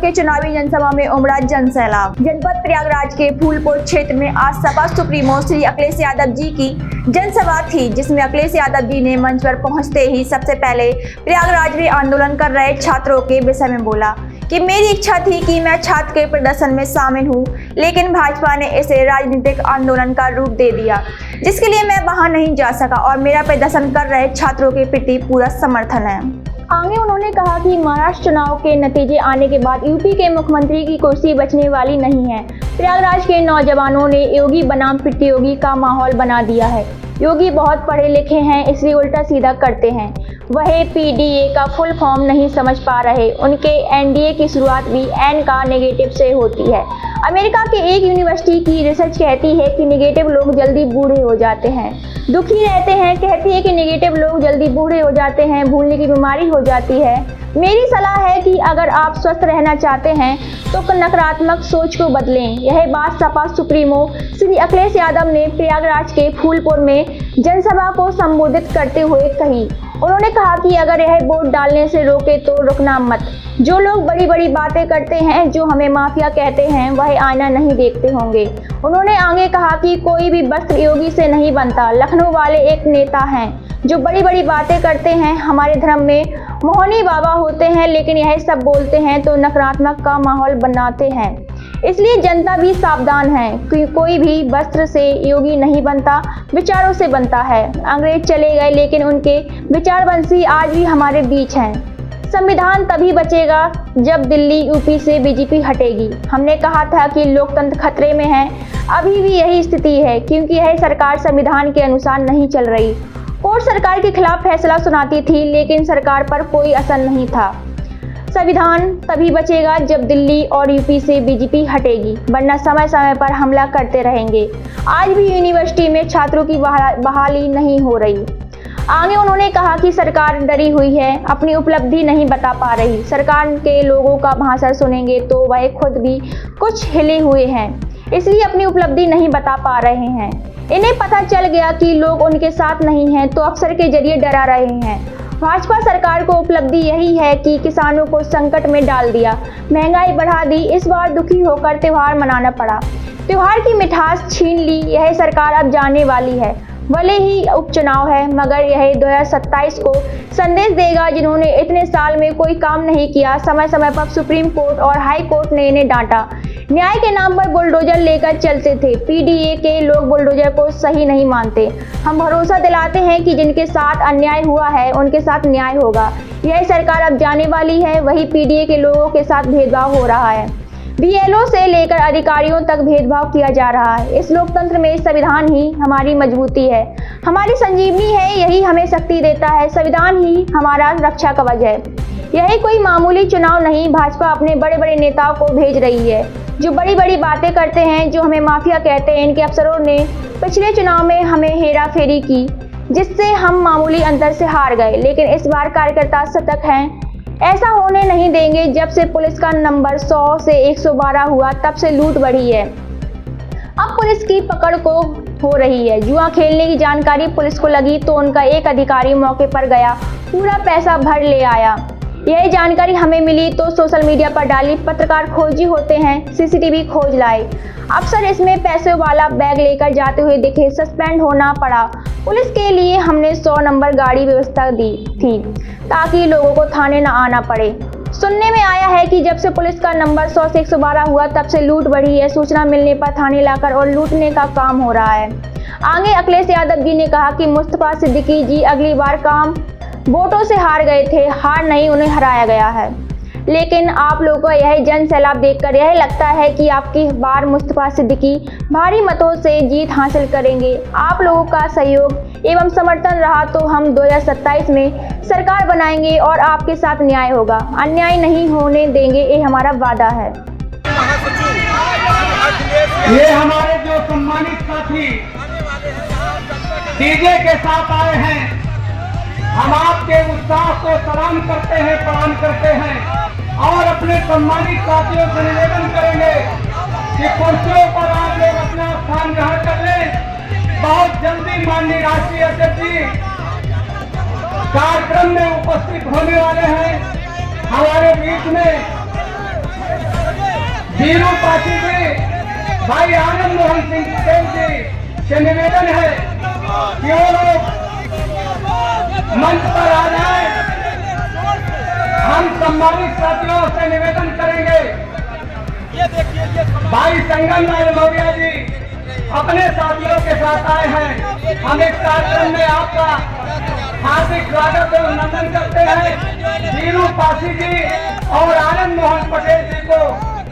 के चुनावी जनसभा में उमड़ा जनसैलाब। जनपद प्रयागराज के फूलपुर क्षेत्र में आज सपा सुप्रीमो श्री अखिलेश यादव जी की जनसभा थी, जिसमें अखिलेश यादव जी ने मंच पर पहुंचते ही सबसे पहले प्रयागराज में आंदोलन कर रहे छात्रों के विषय में बोला कि मेरी इच्छा थी कि मैं छात्र के प्रदर्शन में शामिल हूं, लेकिन भाजपा ने इसे राजनीतिक आंदोलन का रूप दे दिया, जिसके लिए मैं वहां नहीं जा सका और मेरा प्रदर्शन कर रहे छात्रों के प्रति पूरा समर्थन है। आगे उन्होंने कहा कि महाराष्ट्र चुनाव के नतीजे आने के बाद यूपी के मुख्यमंत्री की कुर्सी बचने वाली नहीं है। प्रयागराज के नौजवानों ने योगी बनाम प्रतियोगी का माहौल बना दिया है। योगी बहुत पढ़े लिखे हैं, इसलिए उल्टा सीधा करते हैं। वह पीडीए का फुल फॉर्म नहीं समझ पा रहे। उनके एनडीए की शुरुआत भी एन का नेगेटिव से होती है। अमेरिका के एक यूनिवर्सिटी की रिसर्च कहती है कि नेगेटिव लोग जल्दी बूढ़े हो जाते हैं, दुखी रहते हैं। कहती है कि नेगेटिव लोग जल्दी बूढ़े हो जाते हैं, भूलने की बीमारी हो जाती है। मेरी सलाह है कि अगर आप स्वस्थ रहना चाहते हैं तो नकारात्मक सोच को बदलें। यह बात सपा सुप्रीमो श्री अखिलेश यादव ने प्रयागराज के फूलपुर में जनसभा को संबोधित करते हुए कही। उन्होंने कहा कि अगर यह वोट डालने से रोके तो रुकना मत। जो लोग बड़ी बड़ी बातें करते हैं, जो हमें माफिया कहते हैं, वह आईना नहीं देखते होंगे। उन्होंने आगे कहा कि कोई भी वस्त्र योगी से नहीं बनता। लखनऊ वाले एक नेता हैं जो बड़ी बड़ी बातें करते हैं। हमारे धर्म में मोहनी बाबा होते हैं, लेकिन यह सब बोलते हैं तो नकारात्मक का माहौल बनाते हैं। इसलिए जनता भी सावधान है कि कोई भी वस्त्र से योगी नहीं बनता, विचारों से बनता है। अंग्रेज चले गए, लेकिन उनके विचारवंशी आज भी हमारे बीच हैं। संविधान तभी बचेगा जब दिल्ली यूपी से बीजेपी हटेगी। हमने कहा था कि लोकतंत्र खतरे में है। अभी भी यही स्थिति है, क्योंकि यह सरकार संविधान के अनुसार नहीं चल रही। कोर्ट सरकार के खिलाफ फैसला सुनाती थी, लेकिन सरकार पर कोई असर नहीं था। संविधान तभी बचेगा जब दिल्ली और यूपी से बीजेपी हटेगी, वरना समय समय पर हमला करते रहेंगे। आज भी यूनिवर्सिटी में छात्रों की बहाली नहीं हो रही। आगे उन्होंने कहा कि सरकार डरी हुई है, अपनी उपलब्धि नहीं बता पा रही। सरकार के लोगों का भाषण सुनेंगे तो वह खुद भी कुछ हिले हुए हैं, इसलिए अपनी उपलब्धि नहीं बता पा रहे हैं। इन्हें पता चल गया कि लोग उनके साथ नहीं हैं, तो अफसर के जरिए डरा रहे हैं। भाजपा सरकार को उपलब्धि यही है कि किसानों को संकट में डाल दिया, महंगाई बढ़ा दी। इस बार दुखी होकर त्योहार मनाना पड़ा, त्योहार की मिठास छीन ली। यह सरकार अब जाने वाली है। भले ही उपचुनाव है, मगर यह 2027 को संदेश देगा। जिन्होंने इतने साल में कोई काम नहीं किया, समय समय पर सुप्रीम कोर्ट और हाई कोर्ट ने इन्हें डांटा। न्याय के नाम पर बुलडोजर लेकर चलते थे। पीडीए के लोग बुलडोजर को सही नहीं मानते। हम भरोसा दिलाते हैं कि जिनके साथ अन्याय हुआ है उनके साथ न्याय होगा। यह सरकार अब जाने वाली है। वही पीडीए के लोगों के साथ भेदभाव हो रहा है। बीएलओ से लेकर अधिकारियों तक भेदभाव किया जा रहा है। इस लोकतंत्र में संविधान ही हमारी मजबूती है, हमारी संजीवनी है। यही हमें शक्ति देता है। संविधान ही हमारा रक्षा कवच है। यही कोई मामूली चुनाव नहीं। भाजपा अपने बड़े बड़े नेताओं को भेज रही है, जो बड़ी बड़ी बातें करते हैं, जो हमें माफिया कहते हैं। इनके अफसरों ने पिछले चुनाव में हमें हेरा फेरी की, जिससे हम मामूली अंतर से हार गए, लेकिन इस बार कार्यकर्ता सतर्क हैं। ऐसा होने नहीं देंगे। जब से पुलिस का नंबर 100 से 112 हुआ, तब से लूट बढ़ी है। अब पुलिस की पकड़ को हो रही है। जुआ खेलने की जानकारी पुलिस को लगी तो उनका एक अधिकारी मौके पर गया, पूरा पैसा भर ले आया। यह जानकारी हमें मिली तो सोशल मीडिया पर डाली। पत्रकार खोजी होते हैं, सीसीटीवी खोज लाए। अफसर इसमें पैसे वाला बैग लेकर जाते हुए दिखे, सस्पेंड होना पड़ा। पुलिस के लिए हमने 100 नंबर गाड़ी व्यवस्था दी थी, ताकि लोगों को थाने न आना पड़े। सुनने में आया है कि जब से पुलिस का नंबर 100 से 112 हुआ, तब से लूट बढ़ी है। सूचना मिलने पर थाने लाकर और लूटने का काम हो रहा है। आगे अखिलेश यादव जी ने कहा कि मुस्तफा सिद्दीकी जी अगली बार काम वोटों से हार गए थे। हार नहीं, उन्हें हराया गया है। लेकिन आप लोगों को यह जन सैलाब देखकर यह लगता है कि आपकी बार मुस्तफा सिद्दीकी भारी मतों से जीत हासिल करेंगे। आप लोगों का सहयोग एवं समर्थन रहा तो हम 2027 में सरकार बनाएंगे और आपके साथ न्याय होगा। अन्याय नहीं होने देंगे, ये हमारा वादा है। ये हमारे जो सम्मानित साथी डीजे के साथ आए हैं, हम आपके उत्साह को सलाम करते हैं, प्रणाम करते हैं और अपने सम्मानित साथियों से निवेदन करेंगे कि कुर्सियों पर आप लोग अपना स्थान ग्रहण कर लें। बहुत जल्दी माननीय राष्ट्रीय अध्यक्ष जी कार्यक्रम में उपस्थित होने वाले हैं। हमारे बीच में वीरू पासी जी, भाई आनंद मोहन सिंह पटेल जी से निवेदन है कि वो लोग मंच पर आ जाए। हम सम्मानित साथियों से निवेदन करेंगे, भाई संगम लाल मौर्य जी अपने साथियों के साथ आए हैं। हम इस कार्यक्रम में आपका हार्दिक स्वागत एवं अभिनंदन करते हैं। वीरू पासी जी और आनंद मोहन पटेल जी को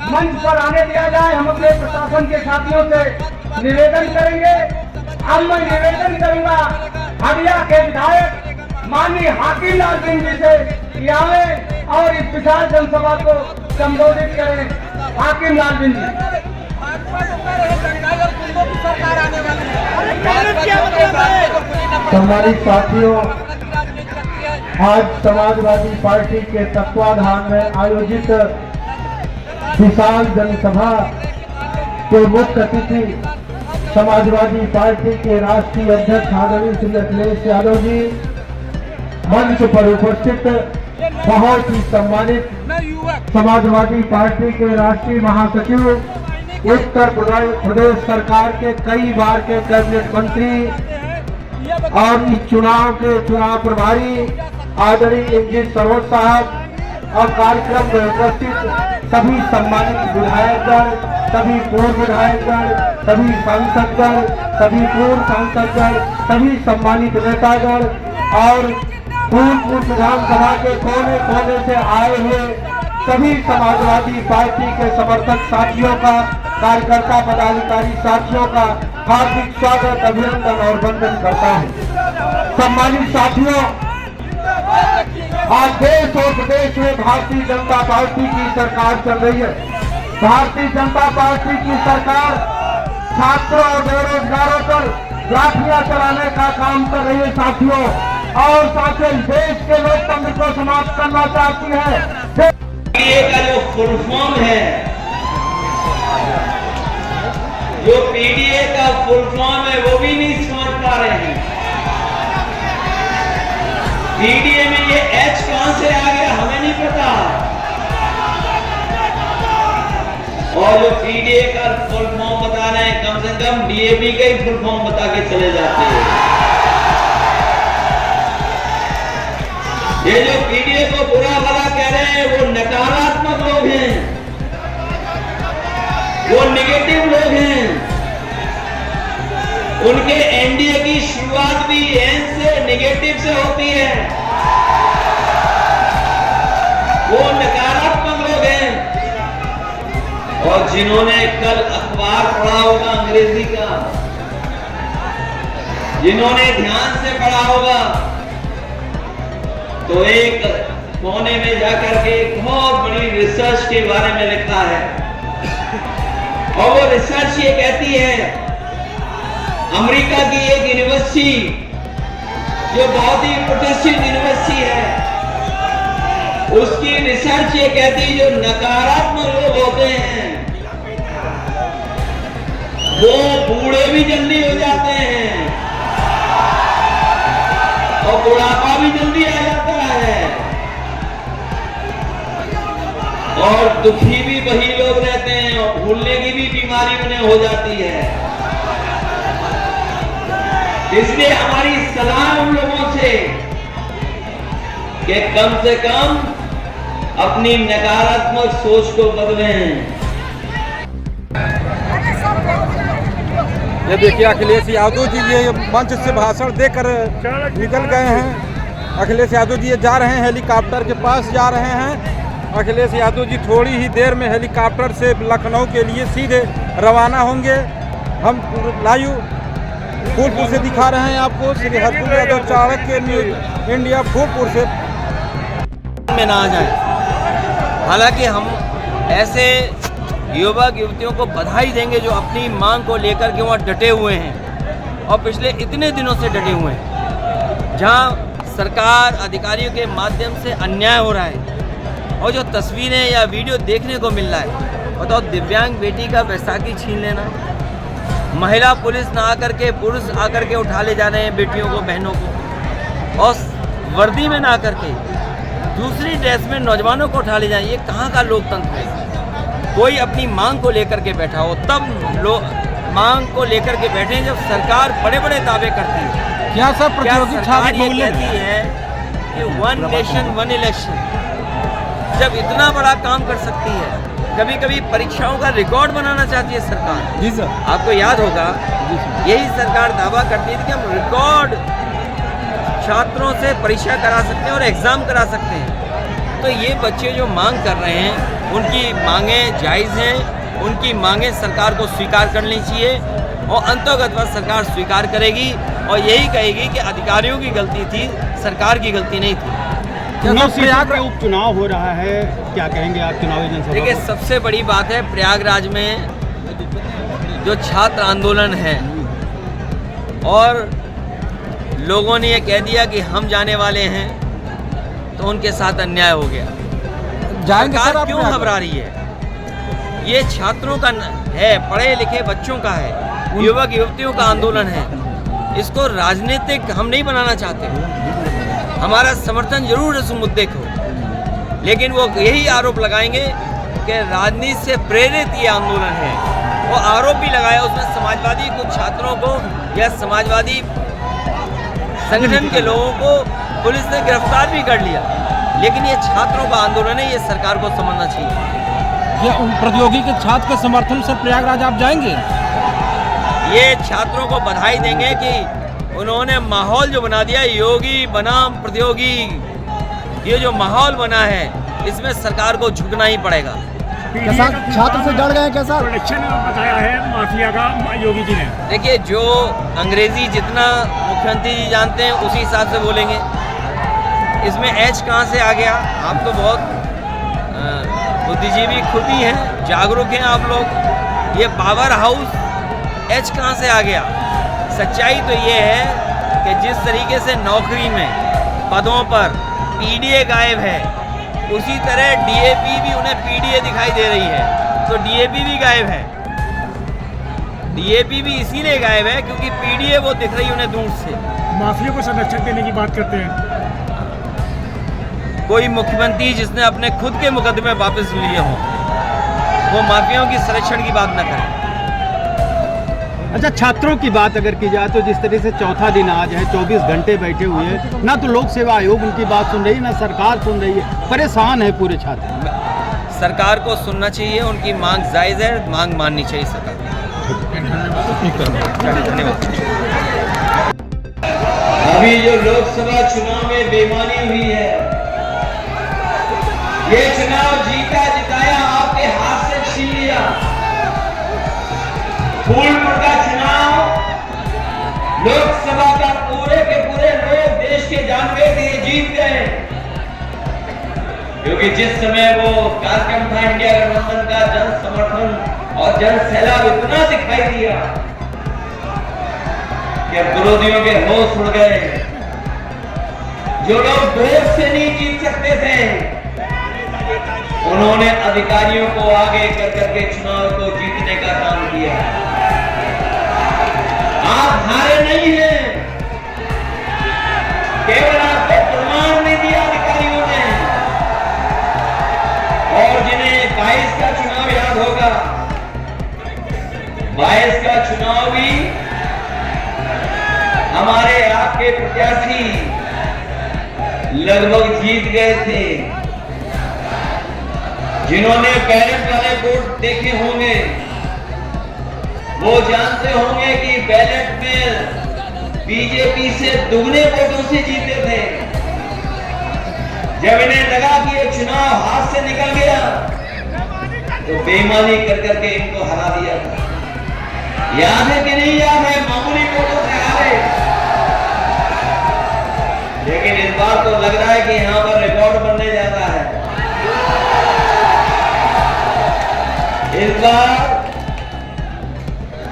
मंच पर आने दिया जाए। हम अपने प्रशासन के साथियों से निवेदन करेंगे। अब मैं निवेदन करूंगा हड़िया के विधायक माननीय हाकिम लाल सिंह जी से कि आए और इस विशाल जनसभा को संबोधित करें। हाकिम लाल सिंह जी। सम्मानित साथियों, आज समाजवादी पार्टी के तत्वाधान में आयोजित विशाल जनसभा के मुख्य अतिथि समाजवादी पार्टी के राष्ट्रीय अध्यक्ष आदरणीय श्री अखिलेश यादव जी, मंच पर उपस्थित बहुत ही सम्मानित समाजवादी पार्टी के राष्ट्रीय महासचिव, उत्तर प्रदेश सरकार के कई बार के कैबिनेट मंत्री और इस चुनाव के चुनाव प्रभारी आदरणीय इंजीनियर सरोज साहब और कार्यक्रम में उपस्थित सभी सम्मानित विधायकगण, सभी पूर्व विधायकगण, सभी सांसदगण, सभी पूर्व सांसदगण, सभी सम्मानित नेतागण और फूलपुर विधानसभा के कोने कोने से आए हुए सभी समाजवादी पार्टी के समर्थक साथियों का, कार्यकर्ता पदाधिकारी साथियों का हार्दिक स्वागत, अभिनंदन और वंदन करता हूं। सम्मानित साथियों, आज देश और प्रदेश में भारतीय जनता पार्टी की सरकार चल रही है। भारतीय जनता पार्टी की सरकार छात्रों और बेरोजगारों पर लाठियां चलाने का काम कर रही है साथियों, और साथ ही देश के लोकतंत्र को समाप्त करना चाहती है। पीडीए का जो फुल फॉर्म है, जो पीडीए का फुल फॉर्म है वो भी नहीं समझ पा रहे हैं। पीडीए में ये एच कहां से आ गया हमें नहीं पता, और जो पीडीए का फुल फॉर्म बता रहे हैं, कम से कम डीएपी का ही फुल फॉर्म बता के चले जाते हैं। ये जो पीडीए को बुरा भला कह रहे हैं वो नकारात्मक लोग हैं, वो नेगेटिव लोग हैं। उनके एनडीए की शुरुआत भी एन से नेगेटिव से होती है, वो नकारात्मक लोग हैं। और जिन्होंने कल अखबार पढ़ा होगा अंग्रेजी का, जिन्होंने ध्यान से पढ़ा होगा, तो एक कोने में जाकर के एक बहुत बड़ी रिसर्च के बारे में लिखा है, और वो रिसर्च ये कहती है, अमेरिका की एक यूनिवर्सिटी जो बहुत ही प्रतिष्ठित यूनिवर्सिटी है, उसकी रिसर्च ये कहती है जो नकारात्मक लोग होते हैं वो बूढ़े भी जल्दी हो जाते हैं और बुढ़ापा भी जल्दी आ जाता है, और दुखी भी वही लोग रहते हैं, और भूलने की भी बीमारी उन्हें हो जाती है। इसलिए हमारी सलाह उन लोगों से कि कम से कम अपनी नकारात्मक सोच को बदलें। ये देखिए अखिलेश यादव जी ये मंच से भाषण देकर निकल गए हैं। अखिलेश यादव जी ये जा रहे हैं, हेलीकॉप्टर के पास जा रहे हैं। अखिलेश यादव जी थोड़ी ही देर में हेलीकॉप्टर से लखनऊ के लिए सीधे रवाना होंगे। हम लाइव फूलपुर से दिखा रहे हैं आपको, श्री हरपुर यादव चाणक्य न्यूज इंडिया फूलपुर से। में ना आ जाए। हालांकि हम ऐसे युवक युवतियों को बधाई देंगे जो अपनी मांग को लेकर के वहाँ डटे हुए हैं और पिछले इतने दिनों से डटे हुए हैं। जहाँ सरकार अधिकारियों के माध्यम से अन्याय हो रहा है और जो तस्वीरें या वीडियो देखने को मिल रहा है, बताओ, दिव्यांग बेटी का बैसाखी छीन लेना, महिला पुलिस ना आकर के पुरुष आकर के उठा ले जा रहे हैं बेटियों को, बहनों को, और वर्दी में ना आकर के दूसरी ड्रेस में नौजवानों को उठा ले जाए। ये कहाँ का लोकतंत्र है? कोई अपनी मांग को लेकर के बैठा हो, तब लोग मांग को लेकर के बैठे जब सरकार बड़े बड़े दावे करती है। क्या सर क्या प्रतियोगी सरकार छात्र ये बोले कहती है कि 1 नेशन 1 इलेक्शन, जब इतना बड़ा काम कर सकती है, कभी कभी परीक्षाओं का रिकॉर्ड बनाना चाहती है सरकार। जी सर। आपको याद होगा यही सरकार दावा करती थी कि हम रिकॉर्ड छात्रों से परीक्षा करा सकते हैं और एग्ज़ाम करा सकते हैं। तो ये बच्चे जो मांग कर रहे हैं उनकी मांगें जायज़ हैं, उनकी मांगें सरकार को स्वीकार करनी चाहिए और अंतोगत सरकार स्वीकार करेगी और यही कहेगी कि अधिकारियों की गलती थी, सरकार की गलती नहीं थी। उपचुनाव हो रहा है, क्या कहेंगे आप चुनावी जनसभा? देखिए, सबसे बड़ी बात है प्रयागराज में जो छात्र आंदोलन है और लोगों ने ये कह दिया कि हम जाने वाले हैं, तो उनके साथ अन्याय हो गया। जाएंगे सर सरकार आप क्यों घबरा रही है? ये छात्रों का है, पढ़े लिखे बच्चों का है, युवक युवतियों का आंदोलन है। इसको राजनीतिक हम नहीं बनाना चाहते। हमारा समर्थन जरूर इस मुद्दे को, लेकिन वो यही आरोप लगाएंगे कि राजनीति से प्रेरित ये आंदोलन है। वो आरोप भी लगाया उसमें समाजवादी कुछ छात्रों को या समाजवादी संगठन के लोगों को पुलिस ने गिरफ्तार भी कर लिया, लेकिन ये छात्रों का आंदोलन है, ये सरकार को समझना चाहिए। ये उन प्रतियोगी के छात्र के समर्थन से प्रयागराज आप जाएंगे? ये छात्रों को बधाई देंगे कि उन्होंने माहौल जो बना दिया, योगी बनाम प्रतियोगी, ये जो माहौल बना है इसमें सरकार को झुकना ही पड़ेगा। छात्र से डर गए कैसा? इलेक्शन बताया है माफिया का योगी जी ने। देखिए, जो अंग्रेजी जितना मुख्यमंत्री जी जानते हैं उसी हिसाब से बोलेंगे। इसमें एच कहाँ से आ गया? आप तो बहुत बुद्धिजीवी खुद ही हैं, जागरूक हैं आप लोग। ये पावर हाउस एच कहाँ से आ गया? सच्चाई तो ये है कि जिस तरीके से नौकरी में पदों पर पीडीए गायब है, उसी तरह डीएपी भी उन्हें पीडीए दिखाई दे रही है, तो डीएपी भी गायब है। डीएपी भी इसीलिए गायब है क्योंकि पीडीए वो दिख रही उन्हें दूर से। माफिया को संरक्षण देने की बात करते हैं। कोई मुख्यमंत्री जिसने अपने खुद के मुकदमे वापस लिए हों, वो माफियाओं की संरक्षण की बात न करे। अच्छा, छात्रों की बात अगर की जाए तो जिस तरह से चौथा दिन आज है, 24 घंटे बैठे हुए हैं, ना तो लोक सेवा आयोग उनकी बात सुन रही है, ना सरकार सुन रही है, परेशान है पूरे छात्र। सरकार को सुनना चाहिए, उनकी मांग जायज़ है, मांग माननी चाहिए सरकार। धन्यवाद। अभी जो लोकसभा चुनाव में बेईमानी हुई है, ये चुनाव जीता जिताया आपके हाथ से छीन लिया। फूलपुर का चुनाव लोकसभा का पूरे के पूरे लोग देश के जानते थे जीत गए, क्योंकि जिस समय वो कार्यक्रम था इंडिया गठबंधन का, जन समर्थन और जन सैलाब इतना दिखाई दिया कि विरोधियों के होश उड़ गए। जो लोग वोट से नहीं जीत सकते थे, उन्होंने अधिकारियों को आगे कर करके चुनाव को जीतने का काम किया। आप हारे नहीं हैं, केवल आपको प्रमाण नहीं दिया अधिकारियों ने। और जिन्हें 22 का चुनाव याद होगा, 22 का चुनाव भी हमारे आपके प्रत्याशी लगभग जीत गए थे। जिन्होंने बैलेट वाले वोट देखे होंगे वो जानते होंगे कि बैलेट में बीजेपी से दुगने वोटों से जीते थे। जब इन्हें लगा कि ये चुनाव हाथ से निकल गया तो बेईमानी कर करके इनको हरा दिया था। याद है कि नहीं याद है? मामूली वोटों से हारे। लेकिन इस बार तो लग रहा है कि यहां पर रिकॉर्ड बनने जा रहा है। इस बार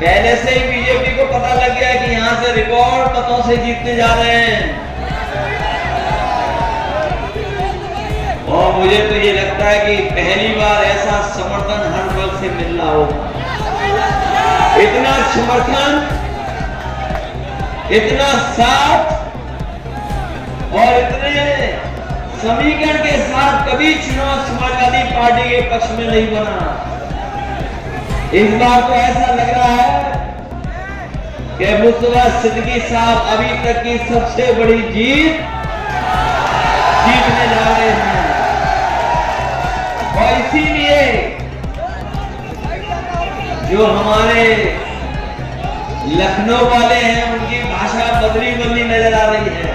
पहले से ही बीजेपी को पता लग गया कि यहां से रिकॉर्ड मतों से जीतने जा रहे हैं। और मुझे तो ये लगता है कि पहली बार ऐसा समर्थन हर वर्ग से मिल रहा होगा। इतना समर्थन, इतना साथ और इतने समीकरण के साथ कभी चुनाव समाजवादी पार्टी के पक्ष में नहीं बना। इस बार तो ऐसा लग रहा है कि मुस्तफा सिद्दीकी साहब अभी तक की सबसे बड़ी जीत जीतने जा रहे हैं और इसीलिए जो हमारे लखनऊ वाले हैं उनकी भाषा बदली बदली नजर आ रही है।